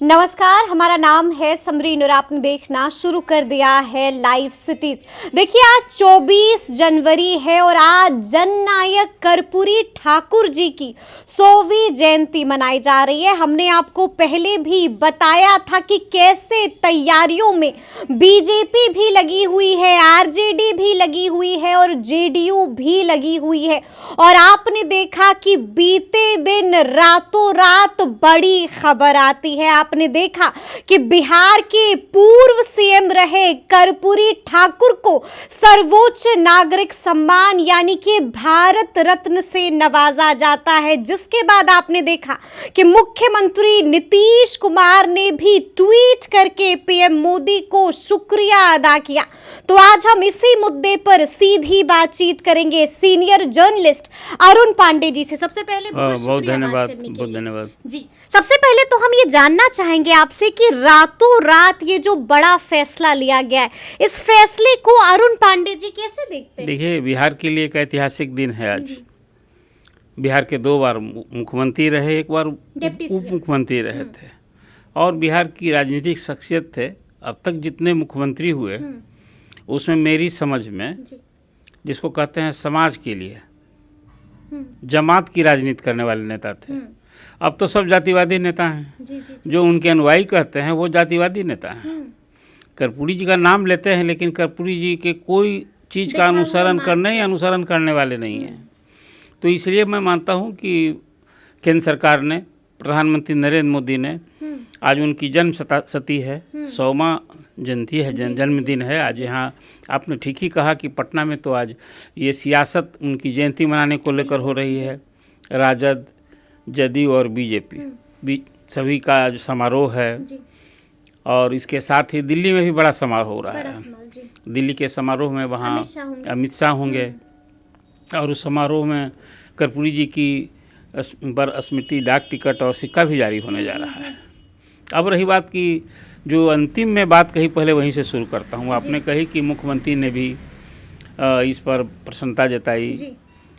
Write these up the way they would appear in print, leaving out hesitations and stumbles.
नमस्कार, हमारा नाम है समरीन और आपने देखना शुरू कर दिया है लाइव सिटीज। देखिए, आज 24 जनवरी है और आज जननायक कर्पूरी ठाकुर जी की 100वीं जयंती मनाई जा रही है। हमने आपको पहले भी बताया था कि कैसे तैयारियों में बीजेपी भी लगी हुई है, आरजेडी भी लगी हुई है और जेडीयू भी लगी हुई है। और आपने देखा कि बीते दिन रातों रात बड़ी खबर आती है। आपने देखा कि बिहार के पूर्व सीएम रहे कर्पूरी ठाकुर को सर्वोच्च नागरिक सम्मान यानी कि भारत रत्न से नवाजा जाता है, जिसके बाद आपने देखा कि मुख्यमंत्री नीतीश कुमार ने भी ट्वीट करके पीएम मोदी को शुक्रिया अदा किया। तो आज हम इसी मुद्दे पर सीधी बातचीत करेंगे सीनियर जर्नलिस्ट अरुण पांडे जी से। सबसे पहले बहुत धन्यवाद जी। सबसे पहले तो हम ये जानना चाहेंगे आपसे कि रातों रात ये जो बड़ा फैसला लिया गया है, इस फैसले को अरुण पांडे जी कैसे देखते हैं? देखिए, बिहार के लिए एक ऐतिहासिक दिन है आज। बिहार के 2 बार मुख्यमंत्री रहे, एक बार उप मुख्यमंत्री रहे थे और बिहार की राजनीतिक शख्सियत थे। अब तक जितने मुख्यमंत्री हुए उसमें मेरी समझ में जिसको कहते हैं समाज के लिए जमात की राजनीति करने वाले नेता थे। अब तो सब जातिवादी नेता हैं। जो उनके अनुयायी कहते हैं वो जातिवादी नेता हैं। कर्पूरी जी का नाम लेते हैं लेकिन कर्पूरी जी के कोई चीज़ का अनुसरण करने वाले नहीं हैं। तो इसलिए मैं मानता हूँ कि केंद्र सरकार ने, प्रधानमंत्री नरेंद्र मोदी ने, आज उनकी जन्म शती है, 100वां जयंती है, जन्मदिन है आज। यहाँ आपने ठीक ही कहा कि पटना में तो आज ये सियासत उनकी जयंती मनाने को लेकर हो रही है। राजद, जदयू और बीजेपी सभी का जो समारोह है और इसके साथ ही दिल्ली में भी बड़ा समारोह हो रहा है। दिल्ली के समारोह में वहाँ अमित शाह होंगे और उस समारोह में कर्पूरी जी की पर स्मृति डाक टिकट और सिक्का भी जारी होने जा रहा है। अब रही बात की जो अंतिम में बात कही, पहले वहीं से शुरू करता हूँ। आपने कही कि मुख्यमंत्री ने भी इस पर प्रसन्नता जताई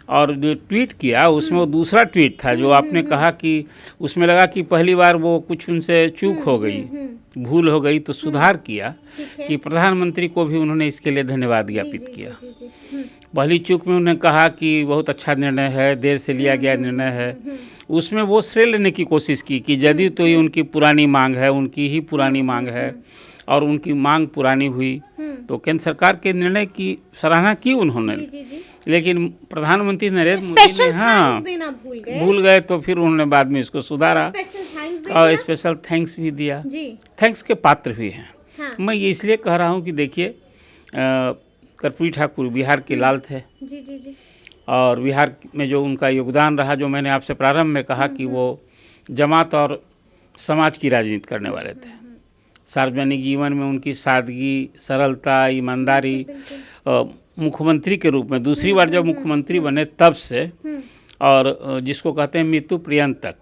और जो ट्वीट किया उसमें वो दूसरा ट्वीट था जो आपने कहा कि उसमें लगा कि पहली बार वो कुछ उनसे चूक हो गई, भूल हो गई, तो सुधार किया कि प्रधानमंत्री को भी उन्होंने इसके लिए धन्यवाद ज्ञापित किया। पहली चूक में उन्होंने कहा कि बहुत अच्छा निर्णय है, देर से लिया गया निर्णय है। उसमें वो श्रेय लेने की कोशिश की कि जदयू तो ये उनकी पुरानी मांग है, उनकी ही पुरानी मांग है और उनकी मांग पुरानी हुई तो केंद्र सरकार के निर्णय की सराहना की उन्होंने। लेकिन प्रधानमंत्री नरेंद्र मोदी ने भूल गए तो फिर उन्होंने बाद में इसको सुधारा और स्पेशल थैंक्स भी दिया। थैंक्स के पात्र भी हैं। मैं ये इसलिए कह रहा हूँ कि देखिए, कर्पूरी ठाकुर बिहार के लाल थे और बिहार में जो उनका योगदान रहा, जो मैंने आपसे प्रारंभ में कहा कि वो जमात और समाज की राजनीति करने वाले थे। सार्वजनिक जीवन में उनकी सादगी, सरलता, ईमानदारी, मुख्यमंत्री के रूप में दूसरी बार जब मुख्यमंत्री बने तब से और जिसको कहते हैं मृत्यु पर्यंत तक,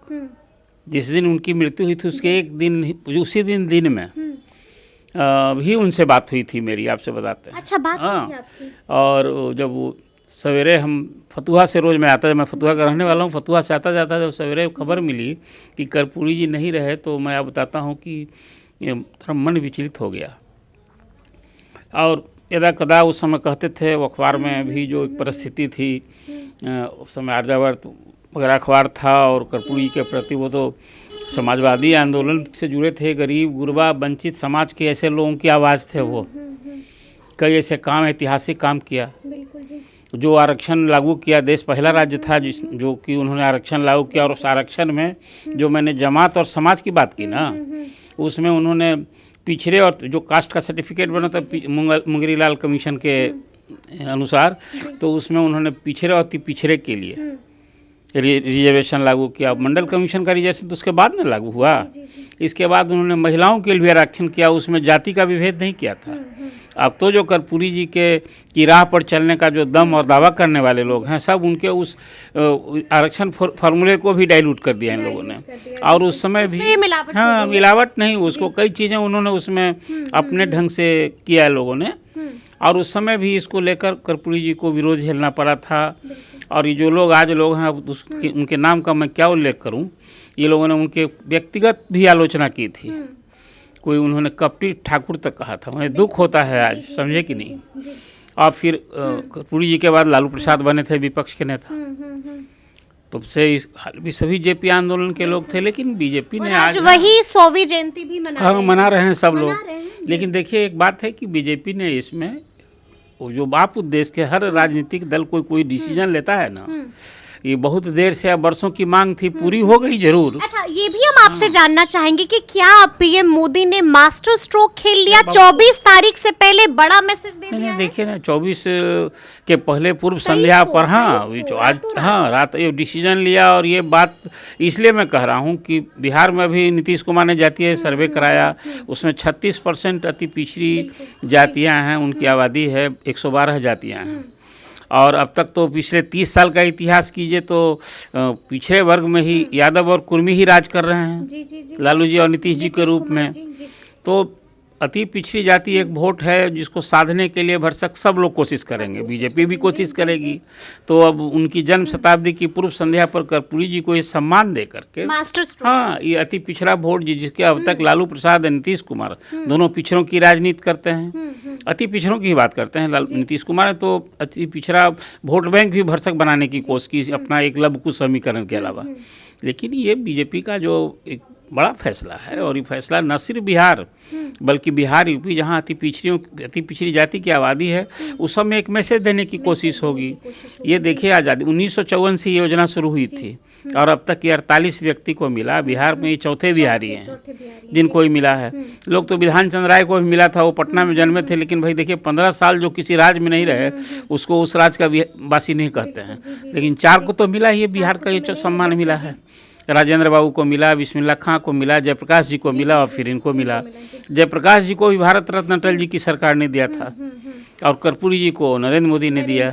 जिस दिन उनकी मृत्यु हुई थी उसके एक दिन, उसी दिन में भी उनसे बात हुई थी मेरी, आपसे बताते हैं। अच्छा, बात हुई थी आपकी? और जब वो सवेरे, हम फतुहा से रोज़ मैं आता, मैं फतुहा का रहने वाला हूँ, फतुहा से आता जाता जब सवेरे खबर मिली कि कर्पूरी जी नहीं रहे तो मैं आप बताता हूँ कि थोड़ा मन विचलित हो गया। और यदा कदा उस समय कहते थे, वो अखबार में भी जो एक परिस्थिति थी, उस समय आर्यावर्त वगैरह अखबार था और कर्पूरी के प्रति वो तो समाजवादी आंदोलन से जुड़े थे। गरीब गुरबा वंचित समाज के ऐसे लोगों की आवाज़ थे वो। कई ऐसे काम, ऐतिहासिक काम किया। जो आरक्षण लागू किया, देश पहला राज्य था जो कि उन्होंने आरक्षण लागू किया। और उस आरक्षण में जो मैंने जमात और समाज की बात की ना, उसमें उन्होंने पिछड़े और जो कास्ट का सर्टिफिकेट बना था मुंगेरी लाल कमीशन के अनुसार, तो उसमें उन्होंने पिछड़े और अति पिछड़े के लिए रिजर्वेशन लागू किया। मंडल कमीशन का रिजर्वेशन तो उसके बाद में लागू हुआ। इसके बाद उन्होंने महिलाओं के लिए भी आरक्षण किया, उसमें जाति का विभेद नहीं किया था। अब तो जो कर्पूरी जी की राह पर चलने का जो दम और दावा करने वाले लोग हैं, सब उनके उस आरक्षण फार्मूले को भी डाइल्यूट कर दिया इन लोगों ने। और उस समय भी मिलावट नहीं, उसको कई चीज़ें उन्होंने उसमें अपने ढंग से किया लोगों ने। और उस समय भी इसको लेकर कर्पूरी जी को विरोध झेलना पड़ा था और ये जो लोग आज लोग हैं, अब उनके नाम का मैं क्या उल्लेख करूं, ये लोगों ने उनके व्यक्तिगत भी आलोचना की थी। कोई उन्होंने कपटी ठाकुर तक कहा था। उन्हें दुख होता है आज, समझे कि नहीं। और फिर कर्पूरी जी के बाद लालू प्रसाद बने थे विपक्ष के नेता। तब से भी सभी जेपी आंदोलन के लोग थे, लेकिन बीजेपी ने आज वही 100वीं जयंती भी मना रहे हैं सब लोग। लेकिन देखिए एक बात है कि बीजेपी ने इसमें वो जो बाप उद्देश्य के हर राजनीतिक दल कोई डिसीजन लेता है ना, ये बहुत देर से अब बरसों की मांग थी, पूरी हो गई जरूर। अच्छा, ये भी हम आपसे जानना चाहेंगे कि क्या पीएम मोदी ने मास्टर स्ट्रोक खेल लिया? 24 तारीख से पहले बड़ा मैसेज दे दिया है। देखिए ना, 24 के पहले पूर्व संध्या पर आज रात ये डिसीजन लिया। और ये बात इसलिए मैं कह रहा हूँ कि बिहार में भी नीतीश कुमार ने जातीय सर्वे कराया, उसमें 36% अति पिछड़ी जातियाँ हैं, उनकी आबादी है, 112 जातियाँ हैं। और अब तक तो पिछले 30 साल का इतिहास कीजिए तो पिछड़े वर्ग में ही यादव और कुर्मी ही राज कर रहे हैं, लालू जी और नीतीश जी के रूप में। तो अति पिछड़ी जाति एक वोट है जिसको साधने के लिए भरसक सब लोग कोशिश करेंगे, बीजेपी भी कोशिश करेगी। तो अब उनकी जन्म शताब्दी की पूर्व संध्या पर कर्पूरी जी को ये सम्मान दे करके, हाँ, ये अति पिछड़ा वोट जिसके अब तक लालू प्रसाद और नीतीश कुमार दोनों पिछड़ों की राजनीति करते हैं, अति पिछड़ों की ही बात करते हैं। नीतीश कुमार ने तो अति पिछड़ा वोट बैंक भी भरसक बनाने की कोशिश की, अपना एक लघुकुश समीकरण के अलावा। लेकिन ये बीजेपी का जो एक बड़ा फैसला है, और ये फैसला न सिर्फ बिहार बल्कि बिहार यूपी जहाँ अति पिछड़ी जाति की आबादी है, उस सब में एक मैसेज देने की कोशिश होगी। ये देखिए, आज़ादी 1954 से ये योजना शुरू हुई थी और अब तक ये 48 व्यक्ति को मिला। बिहार में ये चौथे बिहारी हैं जिनको ही मिला है। लोग तो विधान चंद्र राय को भी मिला था, वो पटना में जन्मे थे, लेकिन भाई देखिए 15 साल जो किसी राज्य में नहीं रहे उसको उस राज्य का वासी नहीं कहते हैं। लेकिन 4 को तो मिला ही, बिहार का ये सम्मान मिला है। राजेंद्र बाबू को मिला, बिस्मिल्लाह खां को मिला, जयप्रकाश जी को मिला, और फिर इनको मिला। जयप्रकाश जी को भी भारत रत्न अटल जी की सरकार ने दिया था, और कर्पूरी जी को नरेंद्र मोदी ने दिया।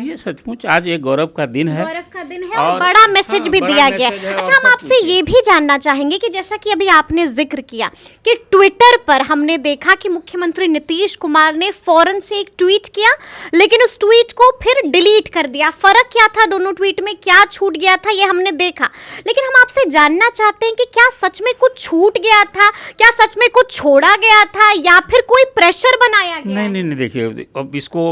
ये सचमुच आज एक गौरव का दिन है, और बड़ा मैसेज भी दिया गया। अच्छा, हम आपसे ये भी जानना चाहेंगे कि जैसा कि अभी आपने जिक्र किया कि ट्विटर पर हमने देखा कि मुख्यमंत्री नीतीश कुमार ने फौरन से एक ट्वीट किया, लेकिन उस ट्वीट को फिर डिलीट कर दिया। फर्क क्या था दोनों ट्वीट में, क्या छूट गया था, ये हमने देखा। लेकिन हम आपसे जानना चाहते हैं कि क्या सच में कुछ छूट गया था, क्या सच में कुछ छोड़ा गया था, या फिर कोई प्रेशर बनाया गया? नहीं, देखिए अब इसको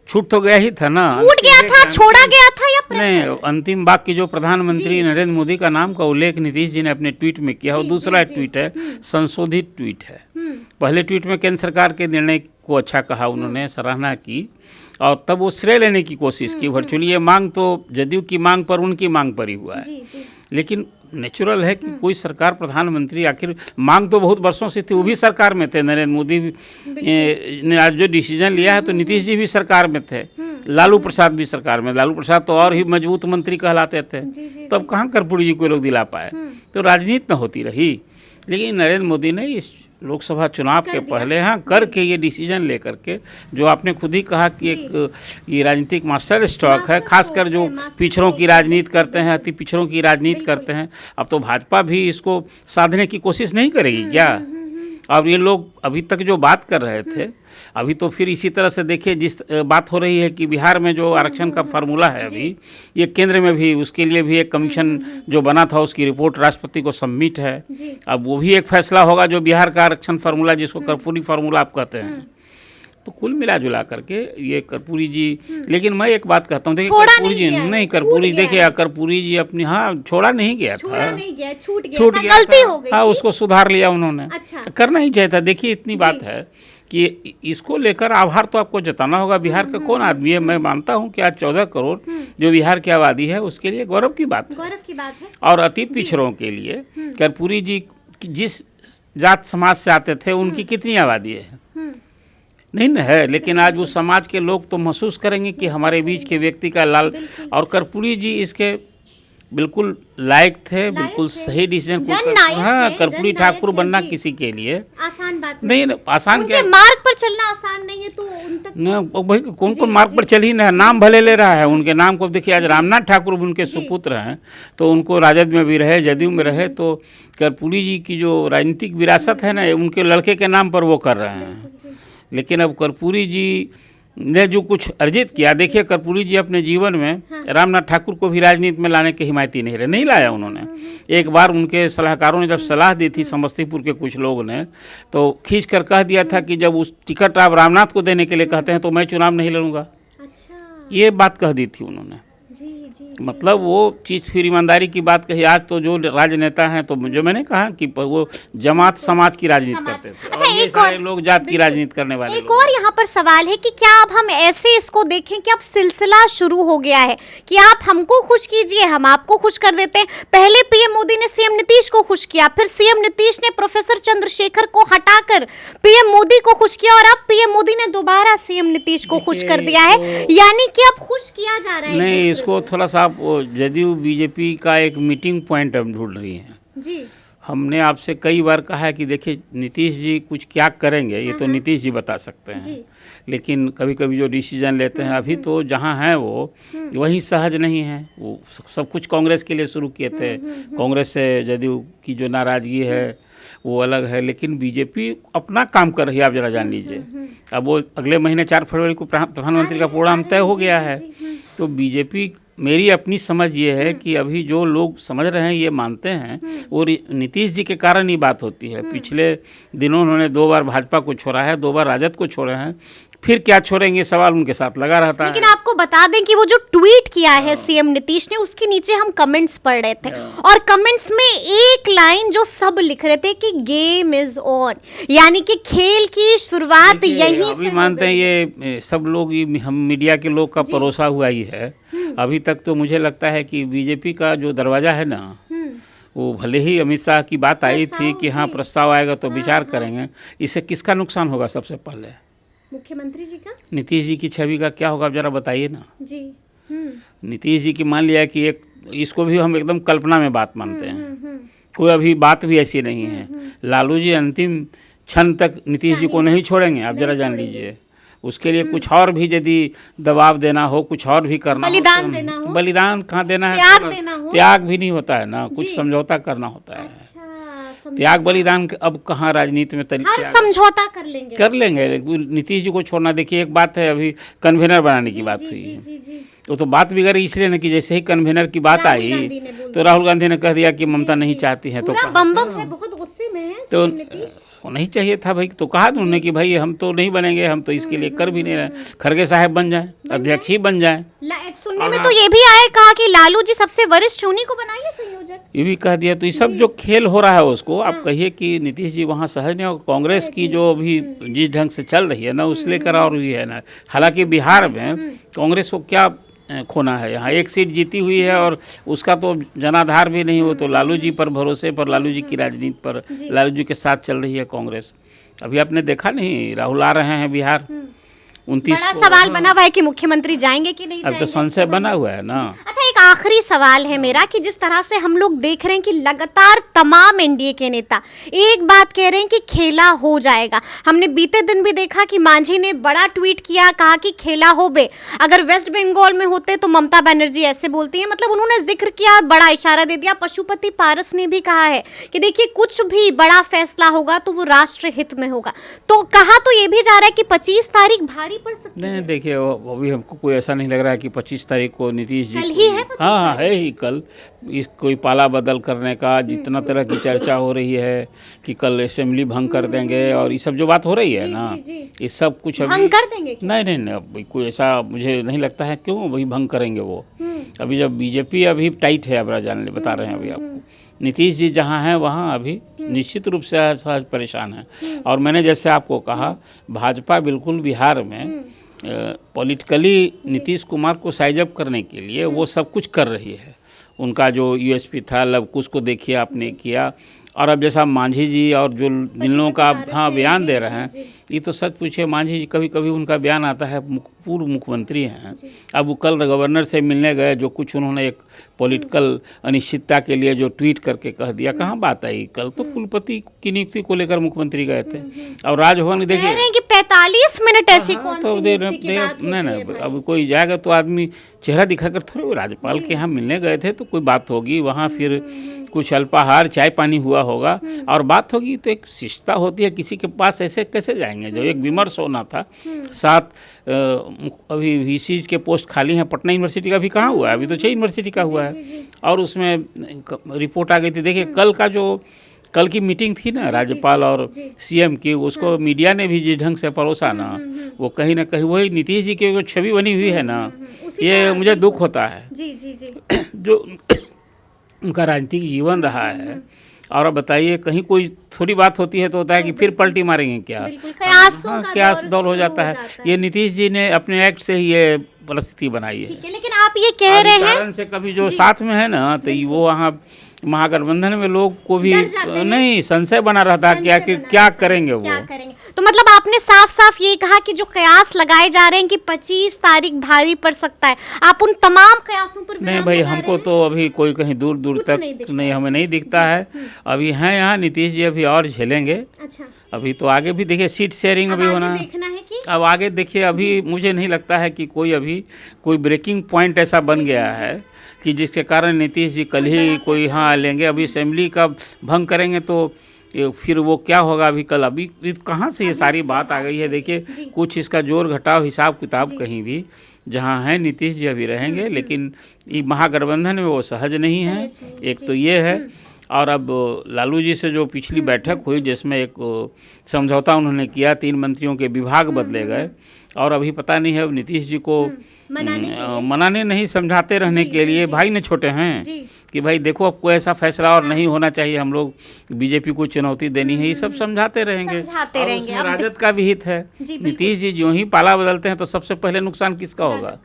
छूट तो गया ही था ना, छूट गया था, छोड़ा गया था, या प्रेशर? नहीं, अंतिम वाक्य जो प्रधानमंत्री नरेंद्र मोदी का नाम का उल्लेख नीतीश जी ने अपने ट्वीट में किया, और दूसरा ट्वीट है, संशोधित ट्वीट है। पहले ट्वीट में केंद्र सरकार के निर्णय को अच्छा कहा, उन्होंने सराहना की, और तब वो श्रेय लेने की कोशिश की। वर्चुअली ये मांग तो जदयू की मांग पर, उनकी मांग पर ही हुआ है। लेकिन नेचुरल है कि कोई सरकार, प्रधानमंत्री, आखिर मांग तो बहुत वर्षों से थी, वो भी सरकार में थे। नरेंद्र मोदी ने आज जो डिसीजन लिया है, तो नीतीश जी भी सरकार में थे, लालू प्रसाद भी सरकार में। लालू प्रसाद तो और ही मजबूत मंत्री कहलाते थे, तो अब कहाँ कर्पूरी जी को लोग दिला पाए। तो राजनीति में होती रही, लेकिन नरेंद्र मोदी ने इस लोकसभा चुनाव के पहले करके ये डिसीजन लेकर के, जो आपने खुद ही कहा कि एक ये राजनीतिक मास्टर स्ट्रोक है, खासकर जो पिछड़ों की राजनीति करते हैं, अति पिछड़ों की राजनीति करते हैं। अब तो भाजपा भी इसको साधने की कोशिश नहीं करेगी क्या? और ये लोग अभी तक जो बात कर रहे थे, अभी तो फिर इसी तरह से देखिए, जिस बात हो रही है कि बिहार में जो आरक्षण का फार्मूला है अभी, ये केंद्र में भी, उसके लिए भी एक कमीशन जो बना था, उसकी रिपोर्ट राष्ट्रपति को सबमिट है। अब वो भी एक फैसला होगा जो बिहार का आरक्षण फार्मूला, जिसको कर्पूरी फार्मूला आप कहते हैं। तो कुल मिला जुला करके ये कर्पूरी जी, लेकिन मैं एक बात कहता हूँ, देखिए कर्पूरी जी नहीं, कर्पूरी देखिए, कर्पूरी जी अपनी, छोड़ा नहीं गया था, छूट गया, गलती हो गई, हाँ, उसको सुधार लिया उन्होंने। अच्छा। करना ही चाहिए था। देखिए इतनी बात है कि इसको लेकर आभार तो आपको जताना होगा। बिहार का कौन आदमी है, मैं मानता हूँ कि आज 14 करोड़ जो बिहार की आबादी है, उसके लिए गौरव की बात है। और अति पिछड़ों के लिए कर्पूरी जी जिस जात समाज से आते थे, उनकी कितनी आबादी है? नहीं न है। लेकिन आज वो समाज के लोग तो महसूस करेंगे कि हमारे बीच के व्यक्ति का लाल, और कर्पूरी जी इसके बिल्कुल लायक थे, बिल्कुल सही डिसीजन। हाँ, कर्पूरी ठाकुर बनना किसी के लिए आसान बात नहीं, आसान क्या, मार्ग पर चलना आसान नहीं है, तो उन तक न भाई कौन मार्ग पर चल ही ना, नाम भले ले रहा है उनके नाम को। देखिए आज रामनाथ ठाकुर उनके सुपुत्र हैं, तो उनको राजद में भी रहे, जदयू में रहे, तो कर्पूरी जी की जो राजनीतिक विरासत है ना, उनके लड़के के नाम पर वो कर रहे हैं। लेकिन अब कर्पूरी जी ने जो कुछ अर्जित किया, देखिए कर्पूरी जी अपने जीवन में रामनाथ ठाकुर को भी राजनीति में लाने के हिमायती नहीं रहे, नहीं लाया उन्होंने। एक बार उनके सलाहकारों ने जब सलाह दी थी समस्तीपुर के कुछ लोग ने, तो खींच कर कह दिया था कि जब उस टिकट आप रामनाथ को देने के लिए कहते हैं तो मैं चुनाव नहीं लड़ूंगा। अच्छा, ये बात कह दी थी उन्होंने। मतलब वो चीज़ फिर ईमानदारी की बात कही। आज तो जो राजनेता हैं, तो जो मैंने कहा कि वो जमात समाज की राजनीति करते थे। अच्छा, और ये एक सारे और लोग जात की राजनीति करने वाले एक लोग। और यहाँ पर सवाल है कि क्या अब हम ऐसे इसको देखें कि अब सिलसिला शुरू हो गया है कि आप हमको खुश कीजिए, हम आपको खुश कर देते हैं। पहले पीएम मोदी ने सीएम नीतीश को खुश किया, फिर सीएम नीतीश ने प्रोफेसर चंद्रशेखर को हटाकर पीएम मोदी को खुश किया, और अब पीएम मोदी ने दोबारा सीएम नीतीश को खुश कर दिया है। यानी कि अब खुश किया जा रहा है। नहीं, इसको थोड़ा सा जदयू बीजेपी का एक मीटिंग पॉइंट अब ढूंढ रही हैं जी। हमने आपसे कई बार कहा है कि देखिए नीतीश जी कुछ क्या करेंगे ये तो नीतीश जी बता सकते हैं, लेकिन कभी कभी जो डिसीजन लेते हैं अभी तो जहाँ हैं वो वहीं सहज नहीं है। वो सब कुछ कांग्रेस के लिए शुरू किए थे, कांग्रेस से जदयू की जो नाराज़गी है वो अलग है, लेकिन बीजेपी अपना काम कर रही है। आप जरा जान लीजिए, अब वो अगले महीने 4 फरवरी को प्रधानमंत्री का प्रोग्राम तय हो गया है। तो बीजेपी, मेरी अपनी समझ ये है कि अभी जो लोग समझ रहे हैं, ये मानते हैं, और नीतीश जी के कारण ही बात होती है। पिछले दिनों उन्होंने 2 बार भाजपा को छोड़ा है, 2 बार राजद को छोड़े हैं, फिर क्या छोड़ेंगे सवाल उनके साथ लगा रहता है। लेकिन आपको बता दें कि वो जो ट्वीट किया है सीएम नीतीश ने, उसके नीचे हम कमेंट्स पढ़ रहे थे, और कमेंट्स में एक लाइन जो सब लिख रहे थे कि गेम इज ऑन, यानी कि खेल की शुरुआत यहीं से मानते हैं। ये सब लोग, हम मीडिया के लोग का परोसा हुआ ही है। अभी तक तो मुझे लगता है कि बीजेपी का जो दरवाजा है ना, वो भले ही अमित शाह की बात आई थी कि हाँ प्रस्ताव आएगा तो विचार करेंगे, इससे किसका नुकसान होगा? सबसे पहले मुख्यमंत्री जी का, नीतीश जी की छवि का क्या होगा? आप जरा बताइए ना जी। नीतीश जी की मान लिया कि एक, इसको भी हम एकदम कल्पना में बात मानते हैं, कोई अभी बात भी ऐसी नहीं है। लालू जी अंतिम क्षण तक नीतीश जी को नहीं छोड़ेंगे, आप जरा जान लीजिए। उसके लिए कुछ और भी यदि दबाव देना हो, कुछ और भी करना हो, बलिदान देना हो, बलिदान कहाँ देना है, त्याग देना हो, त्याग भी नहीं होता है ना, कुछ समझौता करना होता है। त्याग बलिदान अब कहाँ राजनीति में तरीके, समझौता कर लेंगे। नीतीश जी को छोड़ना, देखिए एक बात है, अभी कन्वेनर बनाने की बात हुई, वो तो बात बिगड़ी इसलिए ना कि जैसे ही कन्वेनर की बात आई तो राहुल गांधी ने कह दिया कि ममता नहीं चाहती है, तो बम है, बहुत गुस्से में है तो नहीं चाहिए था भाई। तो कहा उन्होंने कि भाई हम तो नहीं बनेंगे, हम तो इसके लिए कर भी नहीं रहे, खड़गे साहब बन जाएं, अध्यक्ष ही बन जाएं। सुनने में तो ये भी आया, कहा कि लालू जी सबसे वरिष्ठ, उन्हीं को बनाइए संयोजक, ये भी कह दिया। तो ये सब जो खेल हो रहा है उसको आप कहिए कि नीतीश जी वहाँ सहज नहीं, और कांग्रेस की जो अभी जिस ढंग से चल रही है ना, उस लेकर और भी है ना। हालांकि बिहार में कांग्रेस को क्या खोना है, यहाँ 1 सीट जीती हुई है और उसका तो जनाधार भी नहीं हो, तो लालू जी पर भरोसे पर, लालू जी की राजनीति पर, लालू जी के साथ चल रही है कांग्रेस। अभी आपने देखा नहीं, राहुल आ रहे हैं बिहार 29 बड़ा सवाल बना हुआ है कि मुख्यमंत्री जाएंगे कि नहीं अब तो संशय बना हुआ है ना। अच्छा, एक आखिरी सवाल है मेरा कि जिस तरह से हम लोग देख रहे हैं कि लगातार तमाम एनडीए के नेता एक बात कह रहे हैं कि खेला हो जाएगा। हमने बीते दिन भी देखा कि मांझी ने बड़ा ट्वीट किया, कहा कि खेला हो बे, अगर वेस्ट बंगाल में होते तो ममता बनर्जी ऐसे बोलती है, मतलब उन्होंने जिक्र किया, बड़ा इशारा दे दिया। पशुपति पारस ने भी कहा है कि देखिए कुछ भी बड़ा फैसला होगा तो वो राष्ट्र हित में होगा। तो कहा तो ये भी जा रहा है कि 25 तारीख भारी पड़ सकती है। नहीं देखिए, अभी हमको कोई ऐसा नहीं लग रहा है कि 25 तारीख को नीतीश जी कल ही है, हाँ है ही कल, इस कोई पाला बदल करने का जितना तरह की चर्चा हो रही है कि कल असेंबली भंग कर देंगे और ये सब जो बात हो रही है ना, ये सब कुछ अभी भंग कर देंगे। नहीं अभी कोई ऐसा मुझे नहीं लगता है। क्यों वही भंग करेंगे वो? अभी जब बीजेपी अभी टाइट है, अब जानने बता रहे हैं अभी आपको, नीतीश जी जहाँ हैं वहाँ अभी निश्चित रूप से सहज परेशान है। और मैंने जैसे आपको कहा, भाजपा बिल्कुल बिहार में पॉलिटिकली नीतीश कुमार को साइज अप करने के लिए वो सब कुछ कर रही है। उनका जो यूएसपी था लव कुश को देखिए आपने किया, और अब जैसा मांझी जी और जो जिन लोगों का हाँ बयान दे रहे हैं, ये तो सच पूछे मांझी जी कभी कभी उनका बयान आता है, पूर्व मुख्यमंत्री हैं, अब वो कल गवर्नर से मिलने गए, जो कुछ उन्होंने एक पॉलिटिकल अनिश्चितता के लिए जो ट्वीट करके कह दिया, कहाँ बात आई? कल तो कुलपति की नियुक्ति को लेकर मुख्यमंत्री गए थे और राजभवन देखिए 45 मिनट ऐसी कौन तो सी नियुक्ति की बात होती है? नहीं अब कोई जाएगा तो आदमी चेहरा दिखाकर थोड़े, राज्यपाल के यहाँ मिलने गए थे तो कोई बात होगी, वहाँ फिर कुछ अल्पाहार चाय पानी हुआ हुआ होगा और बात होगी तो एक शिष्टता होती है, किसी के पास ऐसे कैसे जाएंगे। जो एक विमर्श होना था, 7 अभी वीसी के पोस्ट खाली हैं, पटना यूनिवर्सिटी का भी कहाँ हुआ है, अभी तो 6 यूनिवर्सिटी का हुआ है। और उसमें रिपोर्ट आ गई थी। देखिए कल की मीटिंग थी ना राज्यपाल और सीएम की, उसको मीडिया ने भी जिस ढंग से परोसा ना, वो कहीं ना कहीं वही नीतीश जी की जो छवि बनी हुई है ना, ये मुझे दुख होता है। जो उनका राजनीतिक जीवन रहा है। और अब बताइए, कहीं कोई थोड़ी बात होती है तो होता है कि फिर पलटी मारेंगे क्या, कयास दौर हो जाता है। ये नीतीश जी ने अपने एक्ट से ही ये परिस्थिति बनाई है। लेकिन आप ये कह रहे हैं कारण से कभी जो साथ में है ना, तो वो वहाँ महागठबंधन में लोग को भी नहीं संशय बना रहता है क्या करेंगे वो। तो मतलब आपने साफ साफ ये कहा कि जो कयास लगाए जा रहे हैं कि 25 तारीख भारी पड़ सकता है, आप उन तमाम कयासों पर नहीं भाई, हमको तो अभी कोई कहीं दूर दूर तक नहीं हमें नहीं दिखता है। अभी हैं यहाँ नीतीश जी, अभी और झेलेंगे। अच्छा, अभी तो आगे भी देखिए सीट शेयरिंग अभी होना है कि अब आगे देखिए। अभी मुझे नहीं लगता है कि कोई ब्रेकिंग पॉइंट ऐसा बन गया है कि जिसके कारण नीतीश जी कल ही कोई लेंगे। अभी असेंबली का भंग करेंगे तो फिर वो क्या होगा। अभी कहाँ से ये सारी बात आ गई है। देखिए कुछ इसका जोड़ घटाव हिसाब किताब कहीं भी जहाँ है नीतीश जी अभी रहेंगे, लेकिन ये महागठबंधन में वो सहज नहीं है। एक तो ये है, और अब लालू जी से जो पिछली बैठक हुई जिसमें एक समझौता उन्होंने किया, 3 मंत्रियों के विभाग बदले गए, और अभी पता नहीं है नीतीश जी को मनाने नहीं, समझाते रहने के लिए भाई ने छोटे हैं कि भाई देखो अब कोई ऐसा फैसला और नहीं होना चाहिए, हम लोग बीजेपी को चुनौती देनी है, ये सब समझाते रहेंगे। और उसमें राजद का भी हित है। नीतीश जी जो ही पाला बदलते हैं तो सबसे पहले नुकसान किसका होगा?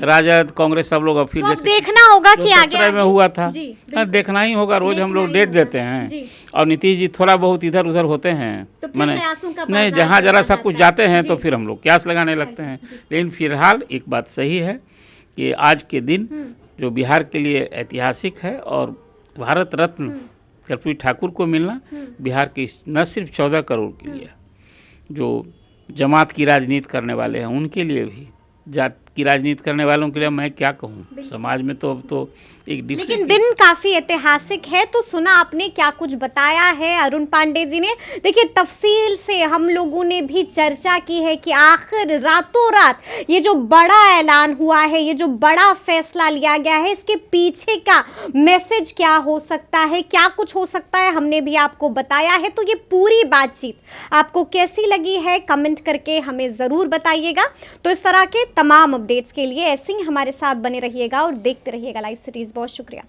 राजद, कांग्रेस, सब लोग। अब फिर जैसे देखना होगा कि आगे में हुआ था, देखना ही होगा। रोज हम लोग डेट देते हैं और नीतीश जी थोड़ा बहुत इधर उधर होते हैं, मैंने नहीं जहाँ जरा सा कुछ जाते हैं तो फिर हम लोग क्यास लगाने लगते हैं। लेकिन फिलहाल एक बात सही है कि आज के दिन जो बिहार के लिए ऐतिहासिक है, और भारत रत्न कर्पूरी ठाकुर को मिलना बिहार के न सिर्फ 14 करोड़ के लिए, जो जमात की राजनीति करने वाले हैं उनके लिए भी, जात की राजनीति करने वालों के लिए मैं क्या कहूँ, समाज में तो अब तो एक लेकिन दिन काफी ऐतिहासिक है। तो सुना आपने क्या कुछ बताया है अरुण पांडे जी ने। देखिए तफसील से हम लोगों ने भी चर्चा की है कि आखिर रातों रात ये जो बड़ा ऐलान हुआ है, ये जो बड़ा फैसला लिया गया है, इसके पीछे का मैसेज क्या हो सकता है, क्या कुछ हो सकता है, हमने भी आपको बताया है। तो ये पूरी बातचीत आपको कैसी लगी है कमेंट करके हमें जरूर बताइएगा। तो इस तरह के तमाम अपडेट्स के लिए ऐसे ही हमारे साथ बने रहिएगा और देखते रहिएगा लाइव सिटीज। बहुत शुक्रिया।